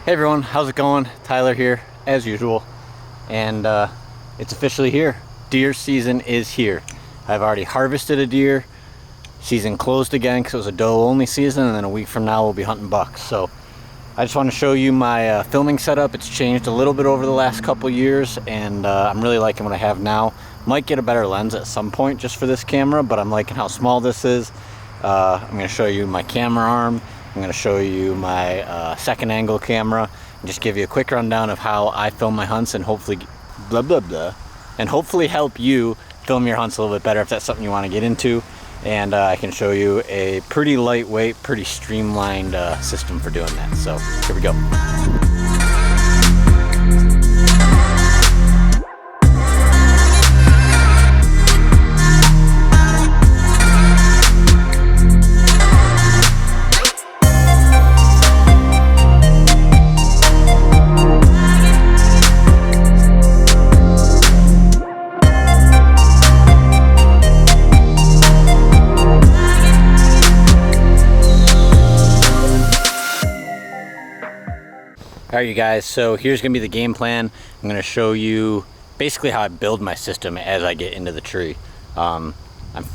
Hey everyone, how's it going? Tyler here, as usual, and it's officially here. Deer season is here. I've already harvested a deer. Season closed again because it was a doe only season, and then a week from now we'll be hunting bucks. So I just want to show you my filming setup. It's changed a little bit over the last couple years, and I'm really liking what I have now. Might get a better lens at some point just for this camera, but I'm liking how small this is. I'm going to show you my camera arm. I'm going to show you my second angle camera and just give you a quick rundown of how I film my hunts, and hopefully hopefully help you film your hunts a little bit better if that's something you want to get into. And I can show you a pretty lightweight, pretty streamlined system for doing that. So here we go. Alright you guys, so here's going to be the game plan. I'm going to show you basically how I build my system as I get into the tree. I'm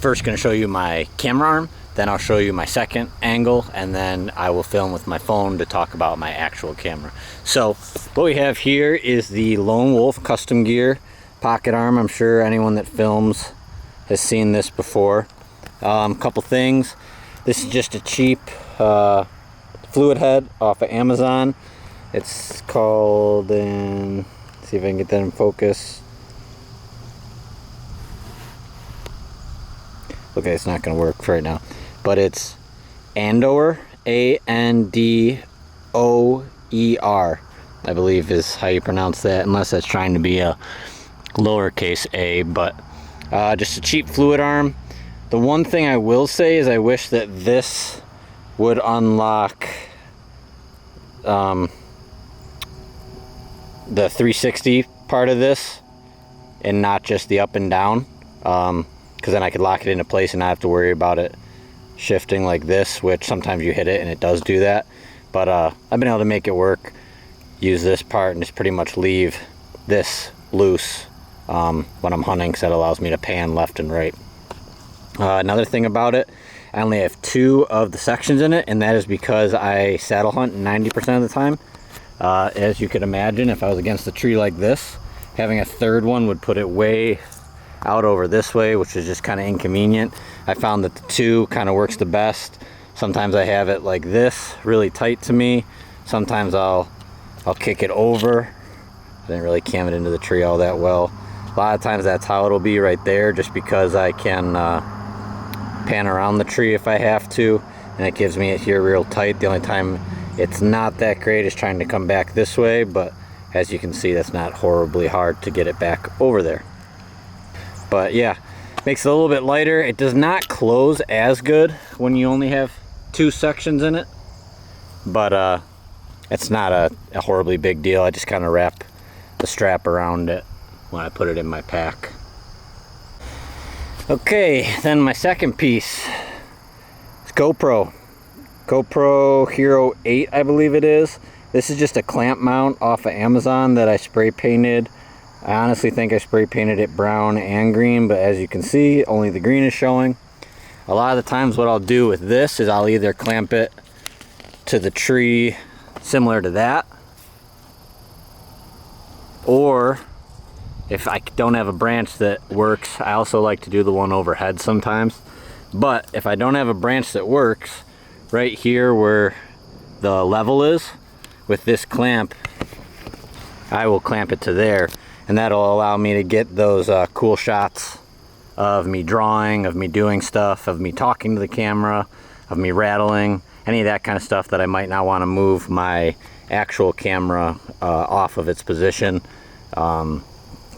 first going to show you my camera arm, then I'll show you my second angle, and then I will film with my phone to talk about my actual camera. So what we have here is the Lone Wolf Custom Gear pocket arm. I'm sure anyone that films has seen this before. Couple things. This is just a cheap fluid head off of Amazon. It's called, let's see if I can get that in focus. Okay, it's not going to work for right now. But it's Andoer, A-N-D-O-E-R, I believe is how you pronounce that, unless that's trying to be a lowercase a. But just a cheap fluid arm. The one thing I will say is I wish that this would unlock the 360 part of this and not just the up and down, because then I could lock it into place and not have to worry about it shifting like this, which sometimes you hit it and it does do that. But I've been able to make it work, use this part, and just pretty much leave this loose when I'm hunting, because that allows me to pan left and right. Another thing about it, I only have 2 of the sections in it, and that is because I saddle hunt 90% of the time. As you could imagine, if I was against the tree like this, having a third one would put it way out over this way, which is just kind of inconvenient. I found that the 2 kind of works the best. Sometimes I have it like this, really tight to me. Sometimes I'll kick it over. I didn't really cam it into the tree all that well. A lot of times that's how it'll be right there, just because I can pan around the tree if I have to, and it gives me it here real tight. The only time it's not that great is trying to come back this way, but as you can see, that's not horribly hard to get it back over there. But yeah, makes it a little bit lighter. It does not close as good when you only have 2 sections in it, but it's not a horribly big deal. I just kind of wrap the strap around it when I put it in my pack. Okay, then my second piece is GoPro Hero 8, I believe it is. This is just a clamp mount off of Amazon that I spray painted. I honestly think I spray painted it brown and green, but as you can see, only the green is showing. A lot of the times what I'll do with this is I'll either clamp it to the tree similar to that, or if I don't have a branch that works, I also like to do the one overhead sometimes. But if I don't have a branch that works, right here where the level is, with this clamp, I will clamp it to there, and that'll allow me to get those cool shots of me drawing, of me doing stuff, of me talking to the camera, of me rattling, any of that kind of stuff that I might not want to move my actual camera off of its position.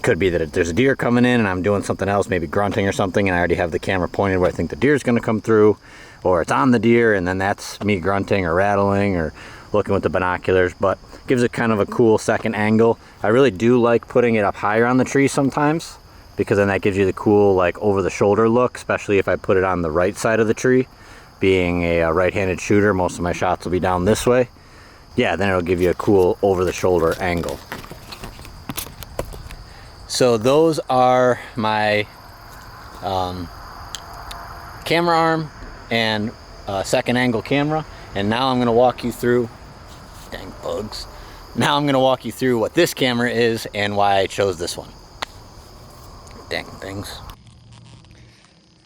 Could be that there's a deer coming in and I'm doing something else, maybe grunting or something, and I already have the camera pointed where I think the deer's going to come through, or it's on the deer and then that's me grunting or rattling or looking with the binoculars. But gives it kind of a cool second angle. I really do like putting it up higher on the tree sometimes, because then that gives you the cool like over the shoulder look, especially if I put it on the right side of the tree. Being a right-handed shooter, most of my shots will be down this way. yeah, then it'll give you a cool over the shoulder angle. So those are my camera arm and second angle camera. And now I'm gonna walk you through, dang bugs. Now I'm gonna walk you through what this camera is and why I chose this one. Dang things.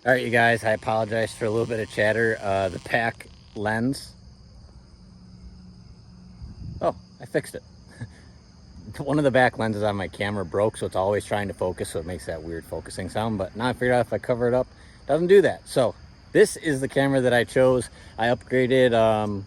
All right, you guys, I apologize for a little bit of chatter. The pack lens. Oh, I fixed it. One of the back lenses on my camera broke, so it's always trying to focus, so it makes that weird focusing sound. But now I figured out if I cover it up, it doesn't do that. So this is the camera that I chose. I upgraded, I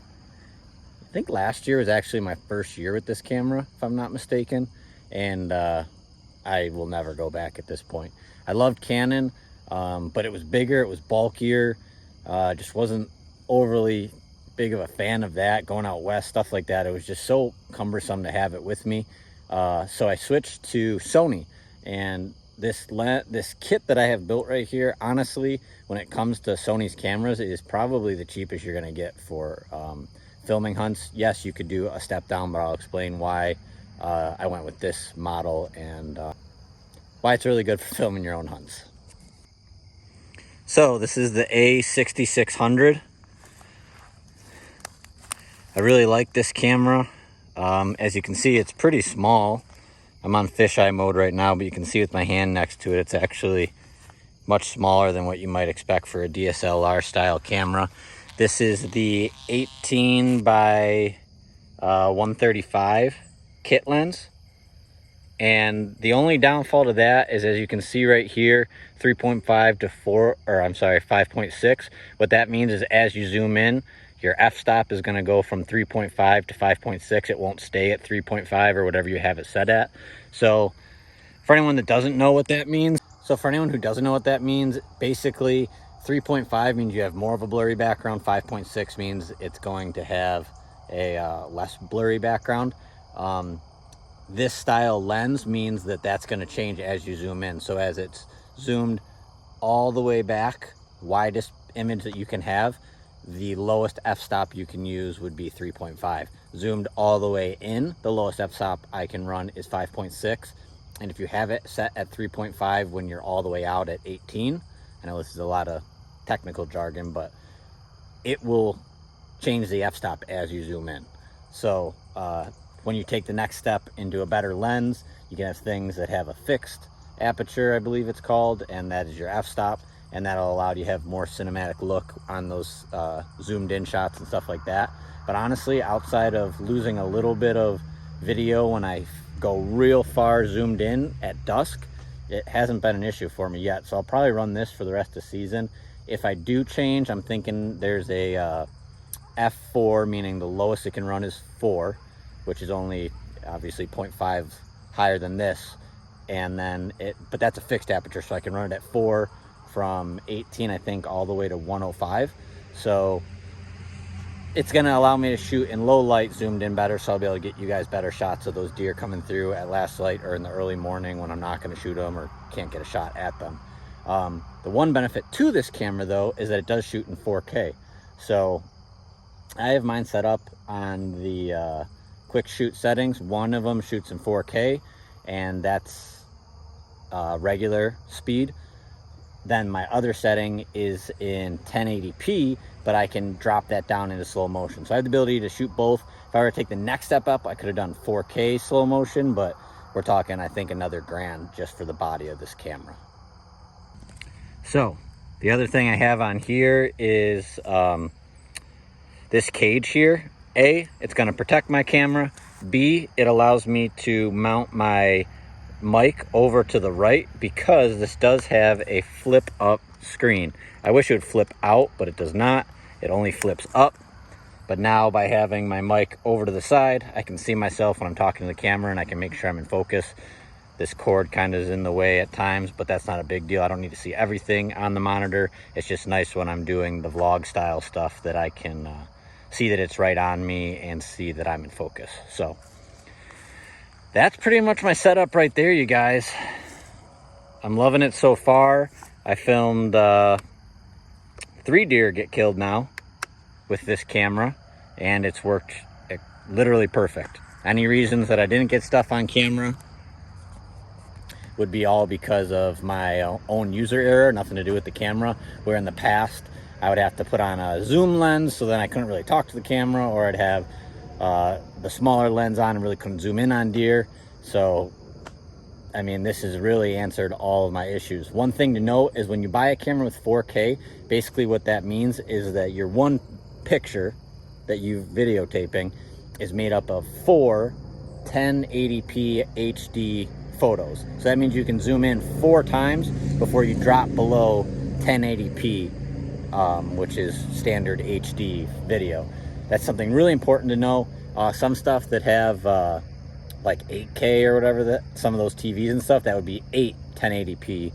think last year was actually my first year with this camera, if I'm not mistaken. And I will never go back at this point. I loved Canon, but it was bigger, it was bulkier, just wasn't overly big of a fan of that. Going out west, stuff like that, it was just so cumbersome to have it with me. So I switched to Sony, and this kit that I have built right here, honestly, when it comes to Sony's cameras, it is probably the cheapest you're gonna get for filming hunts. Yes, you could do a step down, but I'll explain why I went with this model and why it's really good for filming your own hunts. So this is the A6600. I really like this camera. As you can see, it's pretty small. I'm on fisheye mode right now, but you can see with my hand next to it, it's actually much smaller than what you might expect for a DSLR style camera. This is the 18 by 135 kit lens. And the only downfall to that is, as you can see right here, 3.5 to 4, or I'm sorry, 5.6. What that means is as you zoom in, your f-stop is going to go from 3.5 to 5.6. It won't stay at 3.5 or whatever you have it set at. So for anyone that doesn't know what that means, basically 3.5 means you have more of a blurry background. 5.6 means it's going to have a less blurry background. This style lens means that that's going to change as you zoom in. So as it's zoomed all the way back, widest image that you can have, the lowest f-stop you can use would be 3.5. Zoomed all the way in, the lowest f-stop I can run is 5.6. And if you have it set at 3.5 when you're all the way out at 18, I know this is a lot of technical jargon, but it will change the f-stop as you zoom in. So when you take the next step into a better lens, you can have things that have a fixed aperture, I believe it's called, and that is your f-stop, and that'll allow you to have more cinematic look on those zoomed in shots and stuff like that. But honestly, outside of losing a little bit of video when I go real far zoomed in at dusk, it hasn't been an issue for me yet. So I'll probably run this for the rest of the season. If I do change, I'm thinking there's a f4, meaning the lowest it can run is 4, which is only obviously 0.5 higher than this. And then but that's a fixed aperture, so I can run it at 4 from 18, I think, all the way to 105. So it's gonna allow me to shoot in low light zoomed in better, so I'll be able to get you guys better shots of those deer coming through at last light or in the early morning when I'm not gonna shoot them or can't get a shot at them. The one benefit to this camera though is that it does shoot in 4K. So I have mine set up on the quick shoot settings. One of them shoots in 4K, and that's regular speed. Then my other setting is in 1080p, but I can drop that down into slow motion. So I have the ability to shoot both. If I were to take the next step up, I could have done 4K slow motion, but we're talking, I think, another grand just for the body of this camera. So the other thing I have on here is this cage here. A, it's going to protect my camera. B, it allows me to mount my mic over to the right because this does have a flip up screen. I wish it would flip out, but it does not. It only flips up. But now by having my mic over to the side, I can see myself when I'm talking to the camera and I can make sure I'm in focus. This cord kind of is in the way at times, but that's not a big deal. I don't need to see everything on the monitor. It's just nice when I'm doing the vlog style stuff that I can see that it's right on me and see that I'm in focus. So that's pretty much my setup right there, you guys. I'm loving it so far. I filmed 3 deer get killed now with this camera, and it's worked literally perfect. Any reasons that I didn't get stuff on camera would be all because of my own user error, nothing to do with the camera, where in the past I would have to put on a zoom lens, so then I couldn't really talk to the camera, or I'd have the smaller lens on and really couldn't zoom in on deer. So I mean, this has really answered all of my issues. One thing to note is when you buy a camera with 4K, basically what that means is that your one picture that you're videotaping is made up of 4 1080p HD photos. So that means you can zoom in 4 times before you drop below 1080p, which is standard HD video. That's something really important to know. Some stuff that have like 8K or whatever, that some of those TVs and stuff, that would be 8 1080p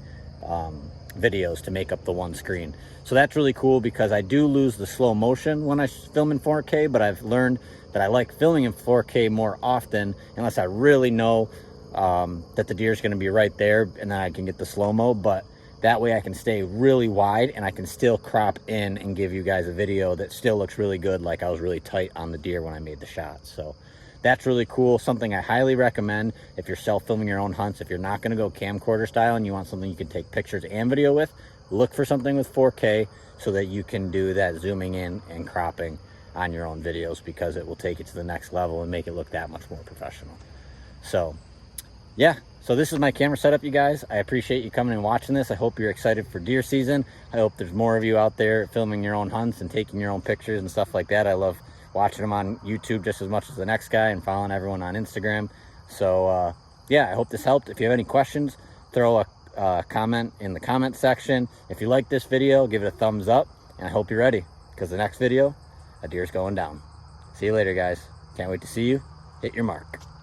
videos to make up the one screen. So that's really cool, because I do lose the slow motion when I film in 4K, but I've learned that I like filming in 4K more often, unless I really know that the deer is going to be right there, and then I can get the slow-mo. But that way I can stay really wide and I can still crop in and give you guys a video that still looks really good, like I was really tight on the deer when I made the shot. So that's really cool. Something I highly recommend if you're self-filming your own hunts. If you're not going to go camcorder style and you want something you can take pictures and video with, look for something with 4K so that you can do that zooming in and cropping on your own videos, because it will take it to the next level and make it look that much more professional. So yeah, so this is my camera setup, you guys. I appreciate you coming and watching this. I hope you're excited for deer season. I hope there's more of you out there filming your own hunts and taking your own pictures and stuff like that. I love watching them on YouTube just as much as the next guy, and following everyone on Instagram. So yeah, I hope this helped. If you have any questions, throw a comment in the comment section. If you like this video, give it a thumbs up, and I hope you're ready, because the next video, a deer's going down. See you later, guys. Can't wait to see you. Hit your mark.